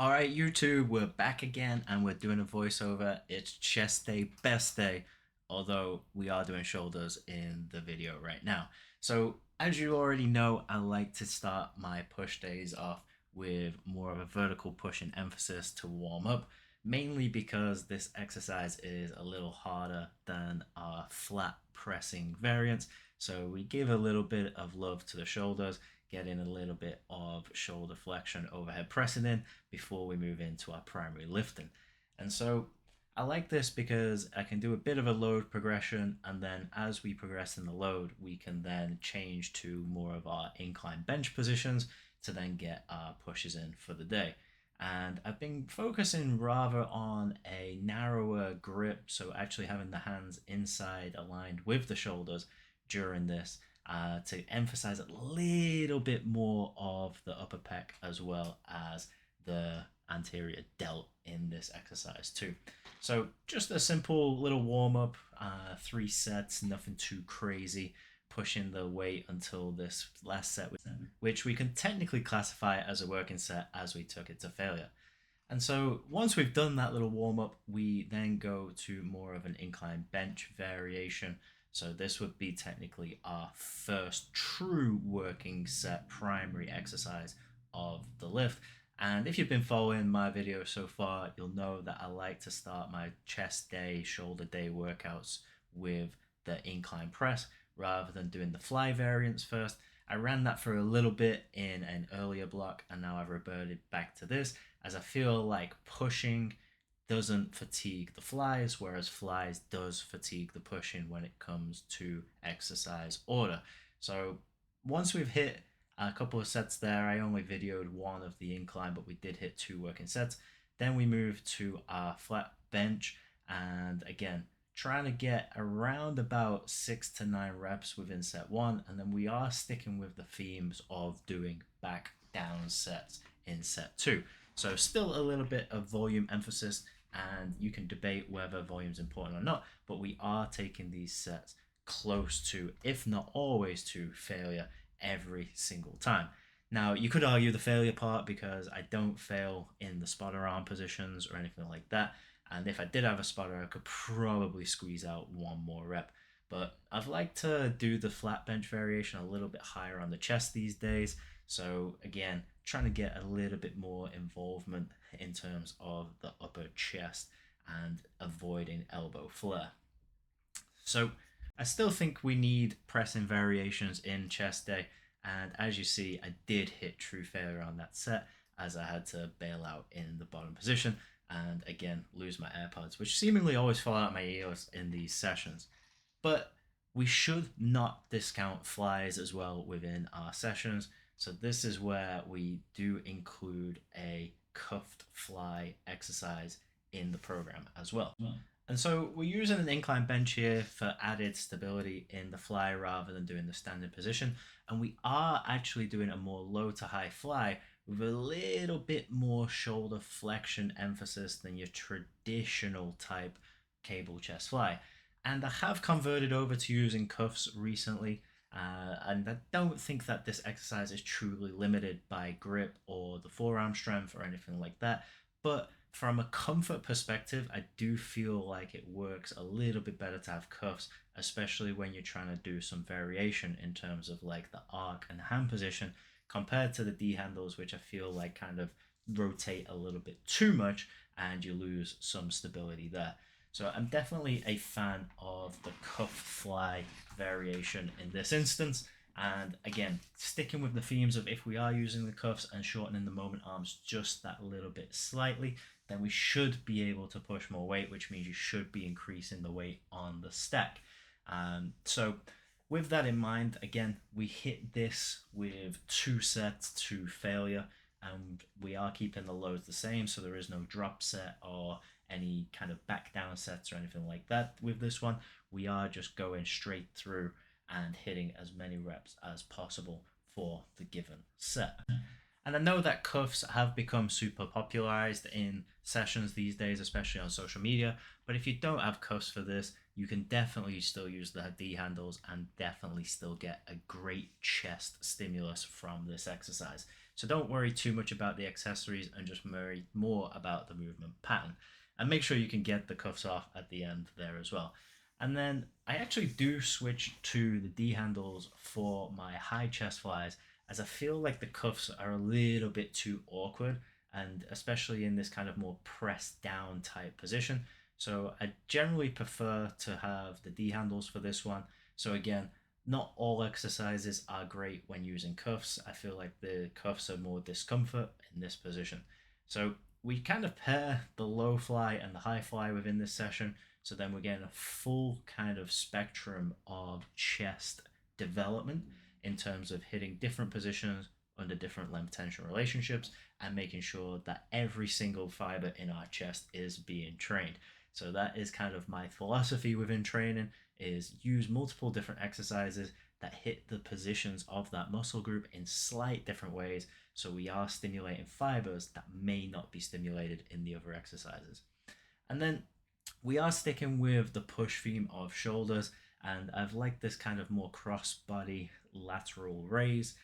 Alright, YouTube, we're back again and we're doing a voiceover. It's chest day, best day, although we are doing shoulders in the video right now. So, as you already know, I like to start my push days off with more of a vertical push and emphasis to warm up, mainly because this exercise is a little harder than our flat pressing variants. So, we give a little bit of love to the shoulders, get in a little bit of shoulder flexion, overhead pressing in before we move into our primary lifting. And so I like this because I can do a bit of a load progression, and then as we progress in the load, we can then change to more of our incline bench positions to then get our pushes in for the day. And I've been focusing rather on a narrower grip, so actually having the hands inside aligned with the shoulders during this to emphasize a little bit more of the upper pec as well as the anterior delt in this exercise too. So just a simple little warm up, 3 sets, nothing too crazy, pushing the weight until this last set, which we can technically classify as a working set as we took it to failure. And so once we've done that little warm up, we then go to more of an incline bench variation. So this would be technically our first true working set primary exercise of the lift. And if you've been following my videos so far, you'll know that I like to start my chest day, shoulder day workouts with the incline press rather than doing the fly variants first. I ran that for a little bit in an earlier block, and now I've reverted back to this as I feel like pushing doesn't fatigue the flies, whereas flies does fatigue the pushing when it comes to exercise order. So once we've hit a couple of sets there, I only videoed one of the incline, but we did hit 2 working sets. Then we move to our flat bench, and again, trying to get around about 6 to 9 reps within set one, and then we are sticking with the themes of doing back down sets in set two. So still a little bit of volume emphasis, and you can debate whether volume is important or not, but we are taking these sets close to, if not always to, failure every single time. Now, you could argue the failure part because I don't fail in the spotter arm positions or anything like that. And if I did have a spotter, I could probably squeeze out one more rep. But I'd like to do the flat bench variation a little bit higher on the chest these days. So again, trying to get a little bit more involvement in terms of the upper chest and avoiding elbow flare. So I still think we need pressing variations in chest day. And as you see, I did hit true failure on that set as I had to bail out in the bottom position and again lose my AirPods, which seemingly always fall out my ears in these sessions. But we should not discount flies as well within our sessions. So this is where we do include a cuffed fly exercise in the program as well. And so we're using an incline bench here for added stability in the fly rather than doing the standing position. And we are actually doing a more low to high fly with a little bit more shoulder flexion emphasis than your traditional type cable chest fly. And I have converted over to using cuffs recently. And I don't think that this exercise is truly limited by grip or the forearm strength or anything like that. But from a comfort perspective, I do feel like it works a little bit better to have cuffs, especially when you're trying to do some variation in terms of like the arc and hand position compared to the D handles, which I feel like kind of rotate a little bit too much and you lose some stability there. So I'm definitely a fan of the cuff fly variation in this instance. And again, sticking with the themes of if we are using the cuffs and shortening the moment arms just that little bit slightly, then we should be able to push more weight, which means you should be increasing the weight on the stack. So with that in mind, again, we hit this with 2 sets to failure, and we are keeping the loads the same, so there is no drop set or any kind of back down sets or anything like that with this one. We are just going straight through and hitting as many reps as possible for the given set. And I know that cuffs have become super popularized in sessions these days, especially on social media. But if you don't have cuffs for this, you can definitely still use the D handles and definitely still get a great chest stimulus from this exercise. So don't worry too much about the accessories and just worry more about the movement pattern. And make sure you can get the cuffs off at the end there as well. And then I actually do switch to the D handles for my high chest flies, as I feel like the cuffs are a little bit too awkward, and especially in this kind of more pressed down type position. So I generally prefer to have the D handles for this one. So again, not all exercises are great when using cuffs. I feel like the cuffs are more discomfort in this position. So we kind of pair the low fly and the high fly within this session. So then we're getting a full kind of spectrum of chest development in terms of hitting different positions under different length tension relationships and making sure that every single fiber in our chest is being trained. So that is kind of my philosophy within training, is use multiple different exercises that hit the positions of that muscle group in slight different ways, so we are stimulating fibers that may not be stimulated in the other exercises. And then we are sticking with the push theme of shoulders, and I've liked this kind of more cross body lateral raise.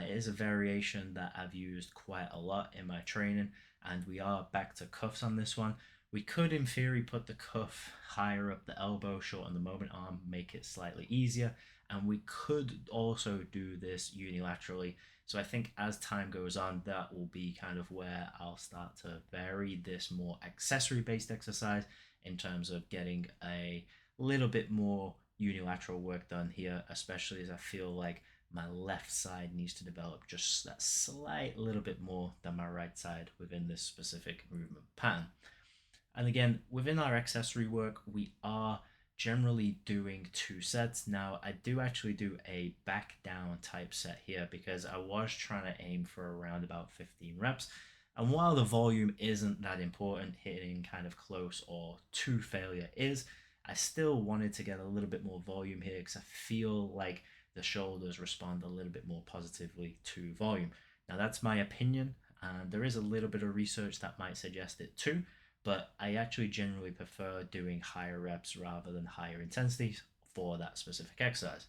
It is a variation that I've used quite a lot in my training, and we are back to cuffs on this one. We could, in theory, put the cuff higher up the elbow, shorten the moment arm, make it slightly easier, and we could also do this unilaterally. So I think as time goes on, that will be kind of where I'll start to vary this more accessory based exercise in terms of getting a little bit more unilateral work done here, especially as I feel like my left side needs to develop just that slight little bit more than my right side within this specific movement pattern. And again, within our accessory work, we are generally doing 2 sets. Now, I do actually do a back down type set here because I was trying to aim for around about 15 reps. And while the volume isn't that important, hitting kind of close or to failure is, I still wanted to get a little bit more volume here because I feel like the shoulders respond a little bit more positively to volume. Now, that's my opinion, and there is a little bit of research that might suggest it too, but I actually generally prefer doing higher reps rather than higher intensities for that specific exercise.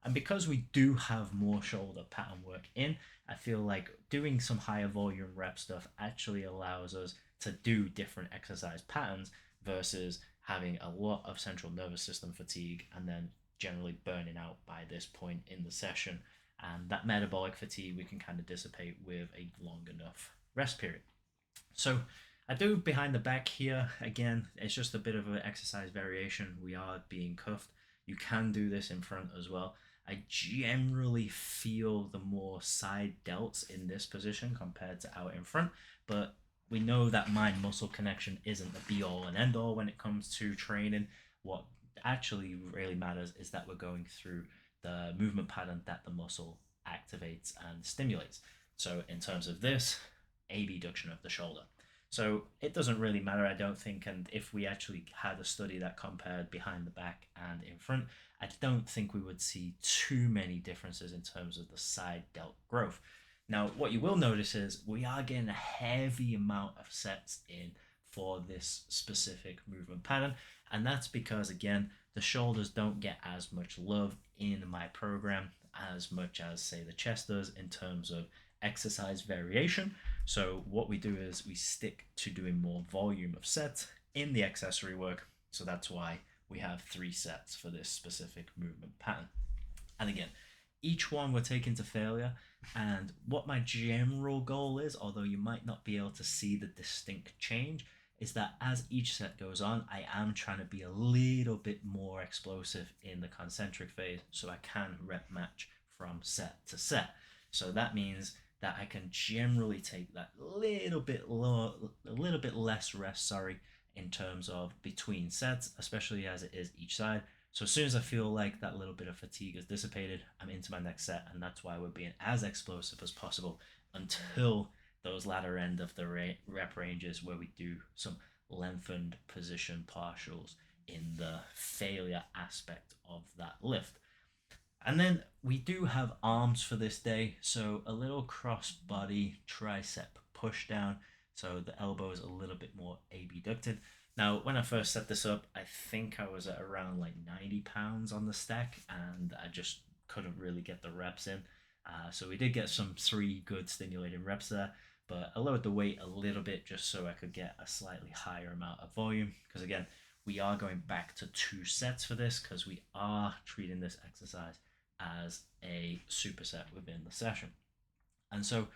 And because we do have more shoulder pattern work in, I feel like doing some higher volume rep stuff actually allows us to do different exercise patterns versus having a lot of central nervous system fatigue and then generally burning out by this point in the session. And that metabolic fatigue we can kind of dissipate with a long enough rest period. So I do behind the back here. Again, it's just a bit of an exercise variation. We are being cuffed. You can do this in front as well. I generally feel the more side delts in this position compared to out in front, but we know that mind muscle connection isn't the be all and end all when it comes to training. What actually really matters is that we're going through the movement pattern that the muscle activates and stimulates. So in terms of this, abduction of the shoulder. So it doesn't really matter, I don't think. And if we actually had a study that compared behind the back and in front, I don't think we would see too many differences in terms of the side delt growth. Now, what you will notice is we are getting a heavy amount of sets in for this specific movement pattern. And that's because, again, the shoulders don't get as much love in my program as much as, say, the chest does in terms of exercise variation. So what we do is we stick to doing more volume of sets in the accessory work. So that's why we have 3 sets for this specific movement pattern. And again, each one we're taking to failure. And what my general goal is, although you might not be able to see the distinct change, is that as each set goes on, I am trying to be a little bit more explosive in the concentric phase so I can rep match from set to set. So that means that I can generally take that little bit lower, a little bit less rest, in terms of between sets, especially as it is each side. So as soon as I feel like that little bit of fatigue is dissipated, I'm into my next set, and that's why we're being as explosive as possible until those latter end of the rep ranges where we do some lengthened position partials in the failure aspect of that lift. And then we do have arms for this day, so a little cross body tricep push down, so the elbow is a little bit more abducted. Now, when I first set this up, I think I was at around like 90 pounds on the stack, and I just couldn't really get the reps in. So we did get some 3 good stimulating reps there, but I lowered the weight a little bit just so I could get a slightly higher amount of volume. Because again, we are going back to 2 sets for this because we are treating this exercise as a superset within the session. And so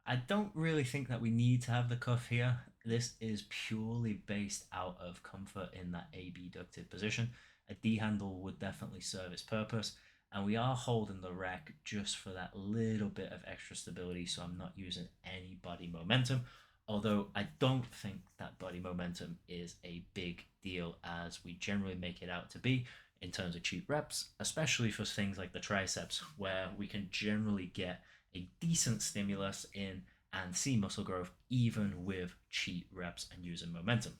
I don't really think that we need to have the cuff here. This is purely based out of comfort in that abducted position. A D handle would definitely serve its purpose, and we are holding the rack just for that little bit of extra stability, so I'm not using any body momentum. Although I don't think that body momentum is a big deal as we generally make it out to be in terms of cheap reps, especially for things like the triceps, where we can generally get a decent stimulus in and see muscle growth even with cheat reps and using momentum.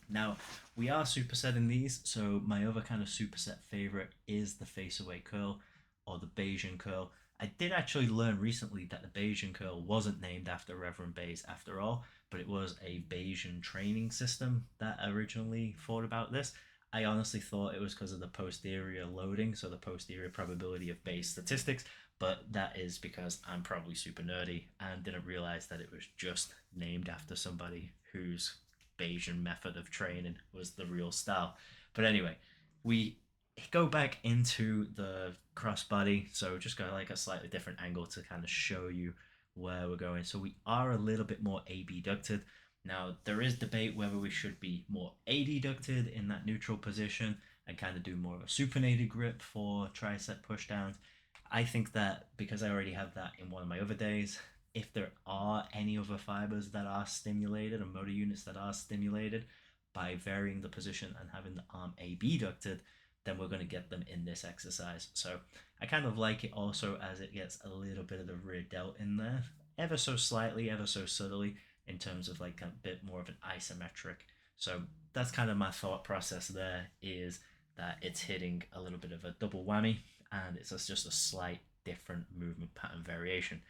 Now, we are supersetting these, so my other kind of superset favorite is the face away curl or the Bayesian curl. I did actually learn recently that the Bayesian curl wasn't named after Reverend Bayes after all, but it was a Bayesian training system that originally thought about this. I honestly thought it was because of the posterior loading, so the posterior probability of Bayes statistics, but that is because I'm probably super nerdy and didn't realize that it was just named after somebody whose Bayesian method of training was the real style. But anyway, we go back into the crossbody, so just got like a slightly different angle to kind of show you where we're going. So we are a little bit more abducted. Now, there is debate whether we should be more adducted in that neutral position and kind of do more of a supinated grip for tricep pushdowns. I think that because I already have that in one of my other days, if there are any other fibers that are stimulated or motor units that are stimulated by varying the position and having the arm abducted, then we're going to get them in this exercise. So I kind of like it also as it gets a little bit of the rear delt in there, ever so slightly, ever so subtly, in terms of like a bit more of an isometric. So that's kind of my thought process there, is that it's hitting a little bit of a double whammy and it's just a slight different movement pattern variation.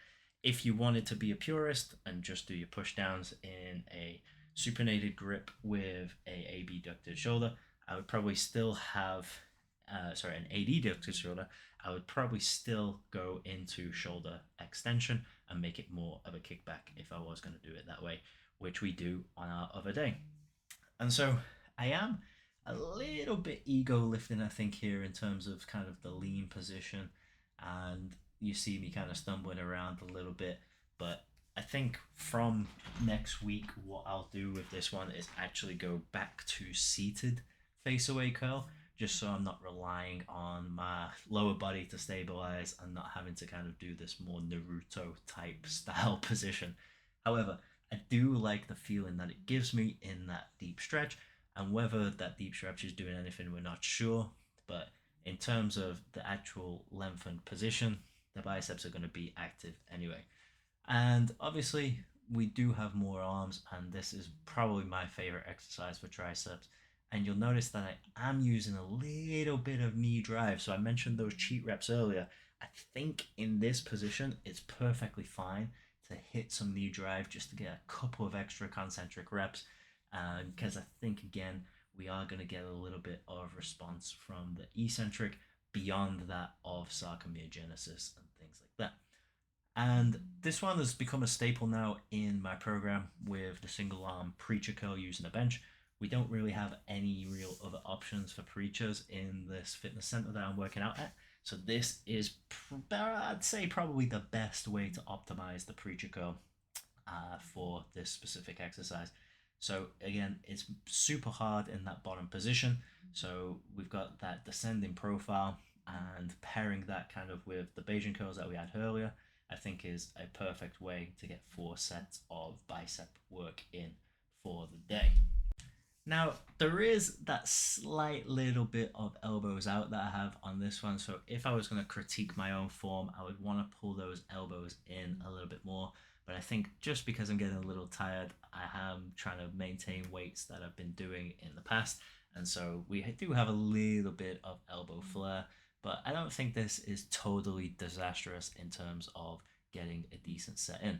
If you wanted to be a purist and just do your push downs in a supinated grip with a abducted shoulder, I would probably still have, an adducted shoulder. I would probably still go into shoulder extension and make it more of a kickback if I was going to do it that way, which we do on our other day. And so I am a little bit ego lifting, I think, here in terms of kind of the lean position. And you see me kind of stumbling around a little bit. But I think from next week, what I'll do with this one is actually go back to seated face away curl, just so I'm not relying on my lower body to stabilize and not having to kind of do this more Naruto type style position. However, I do like the feeling that it gives me in that deep stretch, and whether that deep stretch is doing anything, we're not sure. But in terms of the actual lengthened position, the biceps are going to be active anyway. And obviously, we do have more arms, and this is probably my favorite exercise for triceps. And you'll notice that I am using a little bit of knee drive. So I mentioned those cheat reps earlier. I think in this position, it's perfectly fine to hit some knee drive just to get a couple of extra concentric reps. Because I think, again, we are going to get a little bit of response from the eccentric beyond that of sarcomiogenesis and things like that. And this one has become a staple now in my program with the single arm preacher curl using a bench. We don't really have any real other options for preachers in this fitness center that I'm working out at. So this is, I'd say, probably the best way to optimize the preacher curl for this specific exercise. So again, it's super hard in that bottom position. So we've got that descending profile, and pairing that kind of with the Bayesian curls that we had earlier, I think is a perfect way to get 4 sets of bicep work in for the day. Now, there is that slight little bit of elbows out that I have on this one. So if I was going to critique my own form, I would want to pull those elbows in a little bit more. But I think just because I'm getting a little tired, I am trying to maintain weights that I've been doing in the past. And so we do have a little bit of elbow flare, but I don't think this is totally disastrous in terms of getting a decent set in.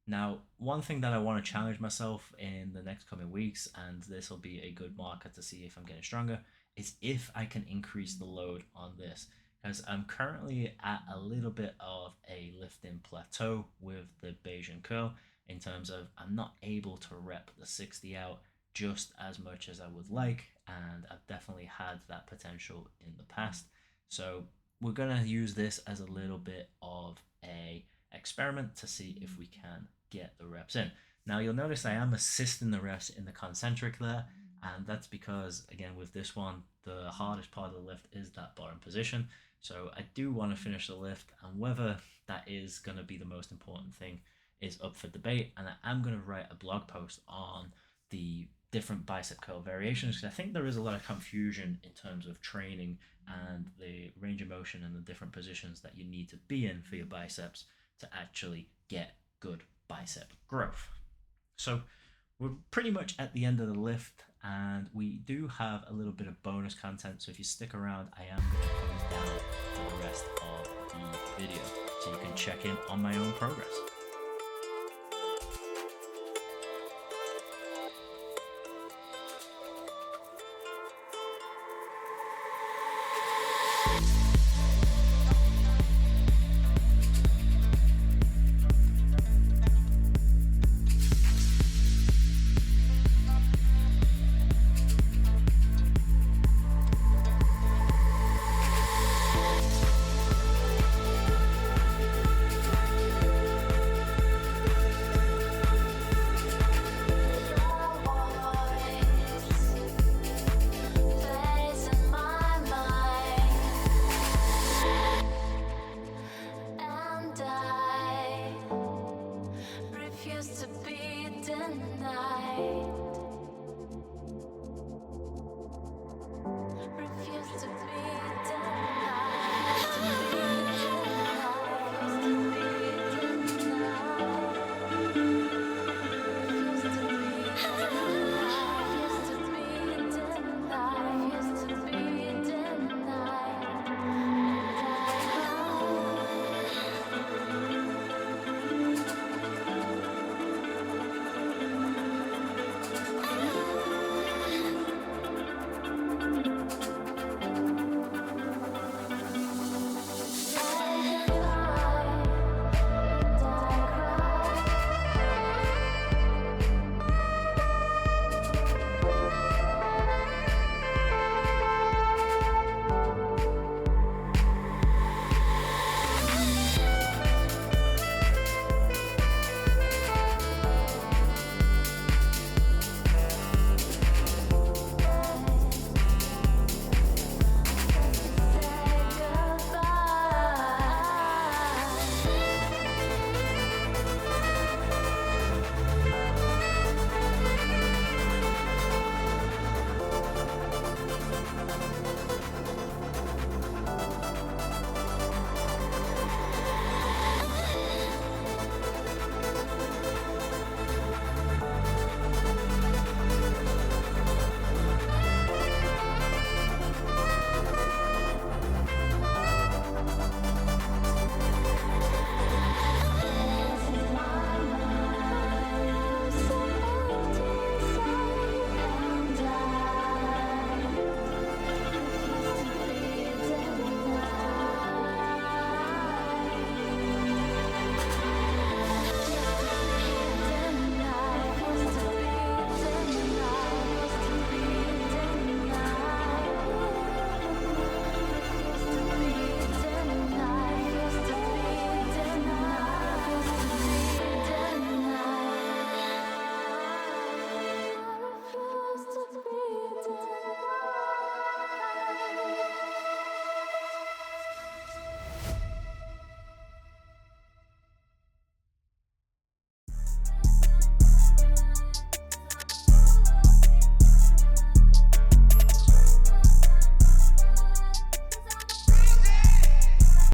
Now, one thing that I want to challenge myself in the next coming weeks, and this will be a good marker to see if I'm getting stronger, is if I can increase the load on this. as I'm currently at a little bit of a lifting plateau with the Bayesian curl in terms of I'm not able to rep the 60 out just as much as I would like, and I've definitely had that potential in the past. So we're gonna use this as a little bit of a experiment to see if we can get the reps in. Now you'll notice I am assisting the reps in the concentric there, and that's because again with this one the hardest part of the lift is that bottom position. So I do want to finish the lift, and whether that is going to be the most important thing is up for debate. And I am going to write a blog post on the different bicep curl variations because I think there is a lot of confusion in terms of training and the range of motion and the different positions that you need to be in for your biceps to actually get good bicep growth. So we're pretty much at the end of the lift, and we do have a little bit of bonus content, so if you stick around I am going to come down for the rest of the video so you can check in on my own progress.